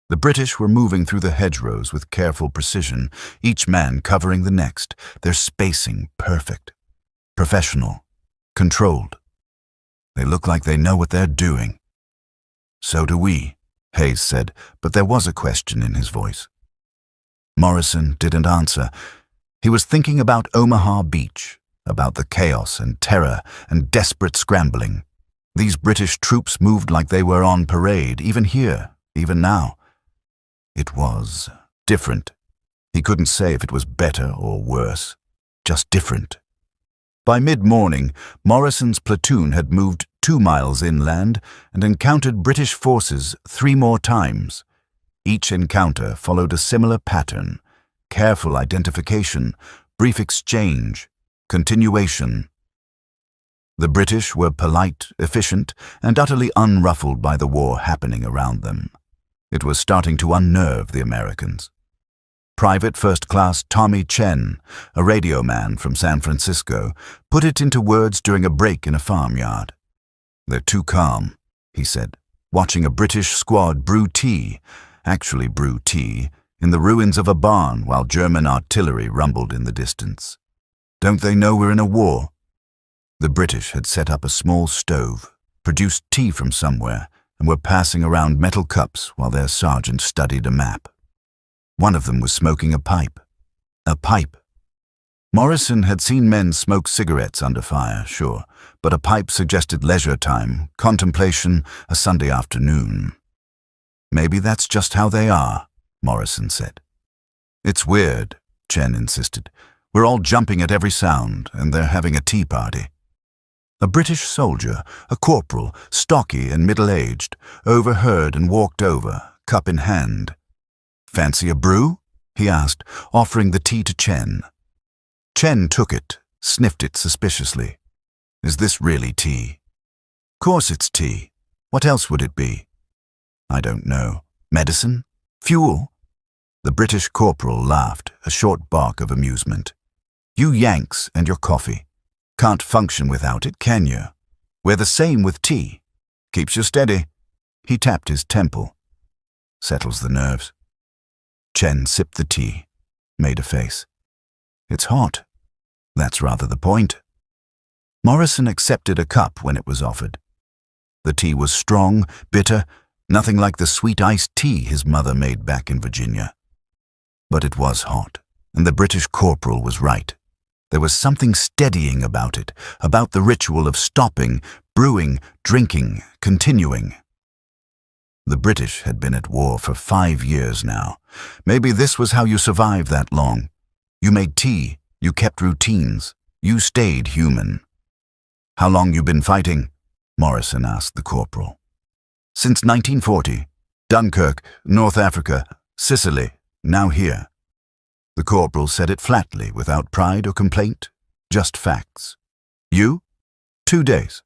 The British were moving through the hedgerows with careful precision, each man covering the next, their spacing perfect. Professional. Controlled. They look like they know what they're doing. So do we, Hayes said, but there was a question in his voice. Morrison didn't answer. He was thinking about Omaha Beach, about the chaos and terror and desperate scrambling. These British troops moved like they were on parade, even here, even now. It was different. He couldn't say if it was better or worse, just different. By mid-morning, Morrison's platoon had moved 2 miles inland and encountered British forces 3 more times. Each encounter followed a similar pattern: careful identification, brief exchange, continuation. The British were polite, efficient, and utterly unruffled by the war happening around them. It was starting to unnerve the Americans. Private First Class Tommy Chen, a radio man from San Francisco, put it into words during a break in a farmyard. "They're too calm," he said, watching a British squad brew tea, in the ruins of a barn while German artillery rumbled in the distance. "Don't they know we're in a war?" The British had set up a small stove, produced tea from somewhere, and were passing around metal cups while their sergeant studied a map. One of them was smoking a pipe. A pipe. Morrison had seen men smoke cigarettes under fire, sure, but a pipe suggested leisure time, contemplation, a Sunday afternoon. "Maybe that's just how they are," Morrison said. "It's weird," Chen insisted. "We're all jumping at every sound, and they're having a tea party." A British soldier, a corporal, stocky and middle-aged, overheard and walked over, cup in hand. "Fancy a brew?" he asked, offering the tea to Chen. Chen took it, sniffed it suspiciously. "Is this really tea?" "Course it's tea. What else would it be?" "I don't know. Medicine? Fuel?" The British corporal laughed, a short bark of amusement. "You Yanks and your coffee. Can't function without it, can you? We're the same with tea. Keeps you steady." He tapped his temple. "Settles the nerves." Chen sipped the tea, made a face. "It's hot." "That's rather the point." Morrison accepted a cup when it was offered. The tea was strong, bitter, nothing like the sweet iced tea his mother made back in Virginia. But it was hot, and the British corporal was right. There was something steadying about it, about the ritual of stopping, brewing, drinking, continuing. The British had been at war for 5 years now. Maybe this was how you survived that long. You made tea, you kept routines, you stayed human. "How long you been fighting?" Morrison asked the corporal. "Since 1940. Dunkirk, North Africa, Sicily, now here." The corporal said it flatly, without pride or complaint, just facts. "You?" 2 days.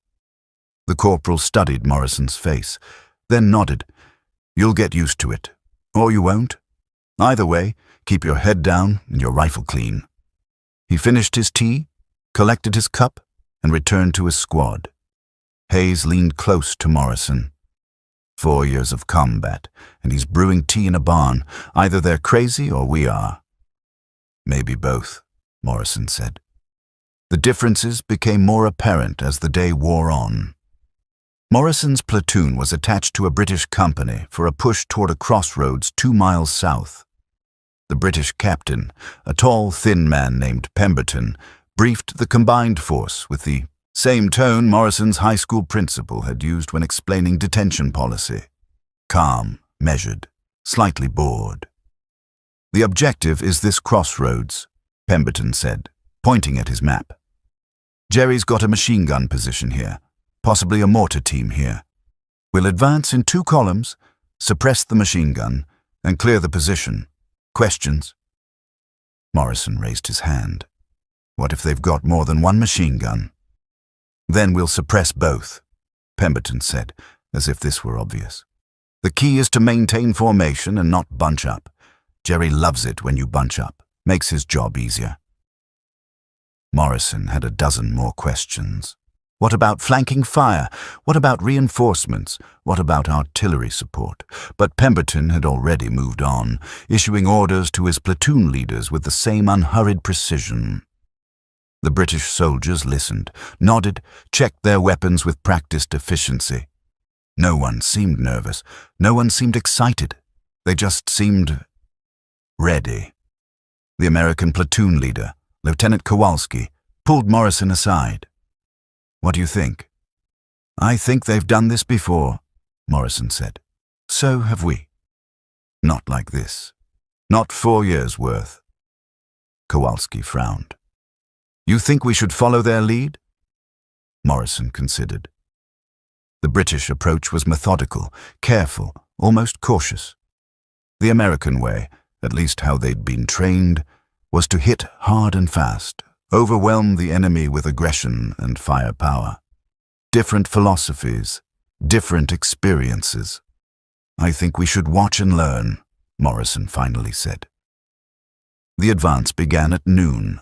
The corporal studied Morrison's face, then nodded. "You'll get used to it. Or you won't. Either way, keep your head down and your rifle clean." He finished his tea, collected his cup, and returned to his squad. Hayes leaned close to Morrison. 4 years of combat, and he's brewing tea in a barn. Either they're crazy or we are. "Maybe both," Morrison said. The differences became more apparent as the day wore on. Morrison's platoon was attached to a British company for a push toward a crossroads 2 miles south. The British captain, a tall, thin man named Pemberton, briefed the combined force with the same tone Morrison's high school principal had used when explaining detention policy. Calm, measured, slightly bored. "The objective is this crossroads," Pemberton said, pointing at his map. "Jerry's got a machine gun position here, possibly a mortar team here. We'll advance in 2 columns, suppress the machine gun, and clear the position. Questions?" Morrison raised his hand. "What if they've got more than 1 machine gun?" "Then we'll suppress both," Pemberton said, as if this were obvious. "The key is to maintain formation and not bunch up. Jerry loves it when you bunch up. Makes his job easier." Morrison had a dozen more questions. What about flanking fire? What about reinforcements? What about artillery support? But Pemberton had already moved on, issuing orders to his platoon leaders with the same unhurried precision. The British soldiers listened, nodded, checked their weapons with practiced efficiency. No one seemed nervous. No one seemed excited. They just seemed ready. The American platoon leader, Lieutenant Kowalski, pulled Morrison aside. "What do you think?" "I think they've done this before," Morrison said. "So have we." "Not like this. Not 4 years' worth." Kowalski frowned. "You think we should follow their lead?" Morrison considered. The British approach was methodical, careful, almost cautious. The American way, at least how they'd been trained, was to hit hard and fast, overwhelm the enemy with aggression and firepower. Different philosophies, different experiences. "I think we should watch and learn," Morrison finally said. The advance began at noon.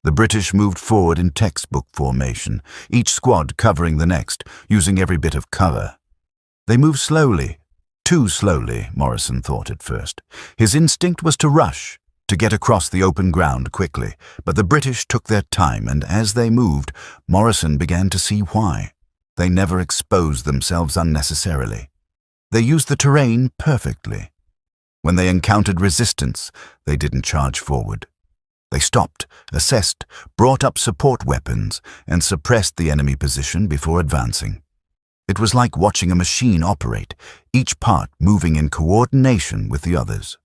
The British moved forward in textbook formation, each squad covering the next, using every bit of cover. They moved slowly, too slowly, Morrison thought at first. His instinct was to rush, to get across the open ground quickly, but the British took their time, and as they moved, Morrison began to see why. They never exposed themselves unnecessarily. They used the terrain perfectly. When they encountered resistance, they didn't charge forward. They stopped, assessed, brought up support weapons, and suppressed the enemy position before advancing. It was like watching a machine operate, each part moving in coordination with the others.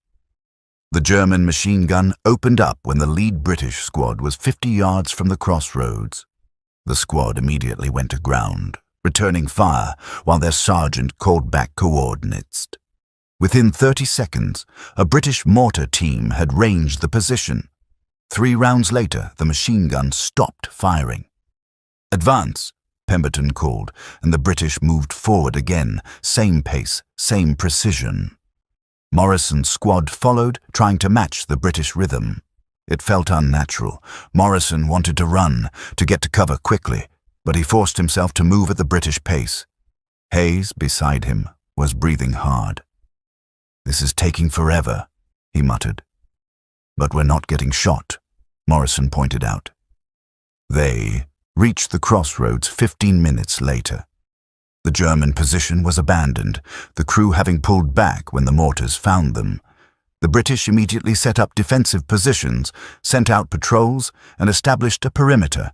The German machine gun opened up when the lead British squad was 50 yards from the crossroads. The squad immediately went to ground, returning fire while their sergeant called back coordinates. Within 30 seconds, a British mortar team had ranged the position. 3 rounds later, the machine gun stopped firing. "Advance," Pemberton called, and the British moved forward again, same pace, same precision. Morrison's squad followed, trying to match the British rhythm. It felt unnatural. Morrison wanted to run, to get to cover quickly, but he forced himself to move at the British pace. Hayes, beside him, was breathing hard. "This is taking forever," he muttered. "But we're not getting shot," Morrison pointed out. They reached the crossroads 15 minutes later. The German position was abandoned, the crew having pulled back when the mortars found them. The British immediately set up defensive positions, sent out patrols, and established a perimeter.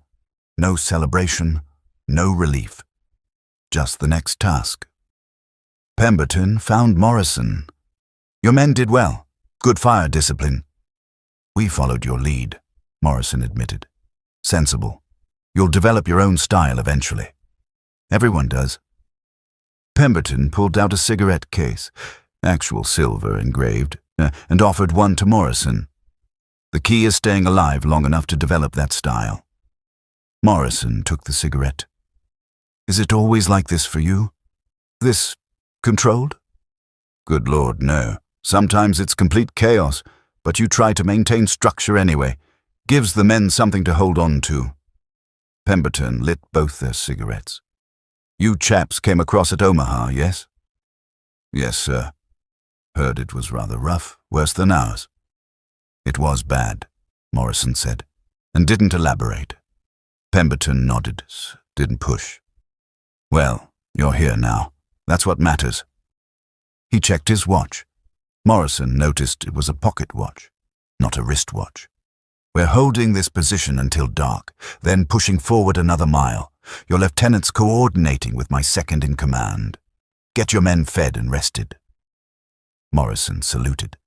No celebration, no relief. Just the next task. Pemberton found Morrison. "Your men did well. Good fire discipline." "We followed your lead," Morrison admitted. "Sensible. You'll develop your own style eventually." "Everyone does." Pemberton pulled out a cigarette case, actual silver engraved, and offered one to Morrison. "The key is staying alive long enough to develop that style." Morrison took the cigarette. "Is it always like this for you? This controlled?" "Good Lord, no. Sometimes it's complete chaos, but you try to maintain structure anyway. Gives the men something to hold on to." Pemberton lit both their cigarettes. "You chaps came across at Omaha, yes?" "Yes, sir. Heard it was rather rough, worse than ours." "It was bad," Morrison said, and didn't elaborate. Pemberton nodded, didn't push. "Well, you're here now. That's what matters." He checked his watch. Morrison noticed it was a pocket watch, not a wristwatch. "We're holding this position until dark, then pushing forward another mile. Your lieutenant's coordinating with my second in command. Get your men fed and rested." Morrison saluted.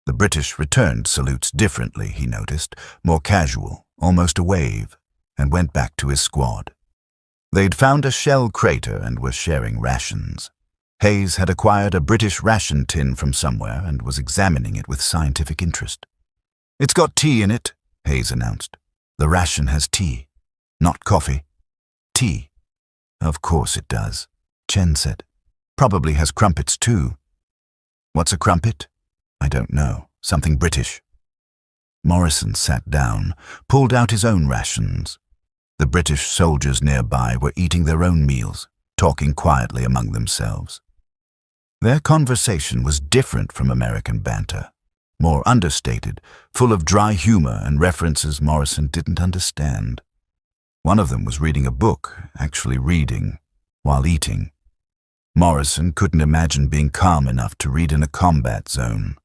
The British returned salutes differently, he noticed, more casual, almost a wave, and went back to his squad. They'd found a shell crater and were sharing rations. Hayes had acquired a British ration tin from somewhere and was examining it with scientific interest. "It's got tea in it," Hayes announced. "The ration has tea. Not coffee. Tea." "Of course it does," Chen said. "Probably has crumpets too." "What's a crumpet?" "I don't know. Something British." Morrison sat down, pulled out his own rations. The British soldiers nearby were eating their own meals, talking quietly among themselves. Their conversation was different from American banter, more understated, full of dry humor and references Morrison didn't understand. One of them was reading a book, actually reading, while eating. Morrison couldn't imagine being calm enough to read in a combat zone.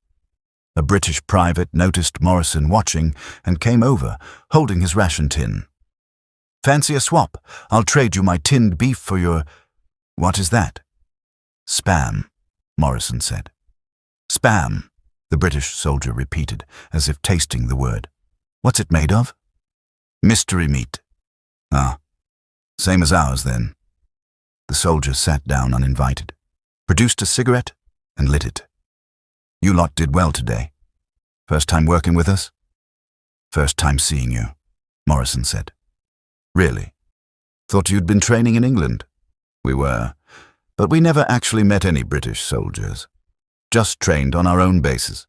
A British private noticed Morrison watching and came over, holding his ration tin. "Fancy a swap? I'll trade you my tinned beef for your—" "What is that?" "Spam," Morrison said. "Spam," the British soldier repeated, as if tasting the word. "What's it made of?" "Mystery meat." "Ah, same as ours then." The soldier sat down uninvited, produced a cigarette, and lit it. "You lot did well today. First time working with us?" "First time seeing you," Morrison said. "Really? Thought you'd been training in England." "We were, but we never actually met any British soldiers. Just trained on our own bases."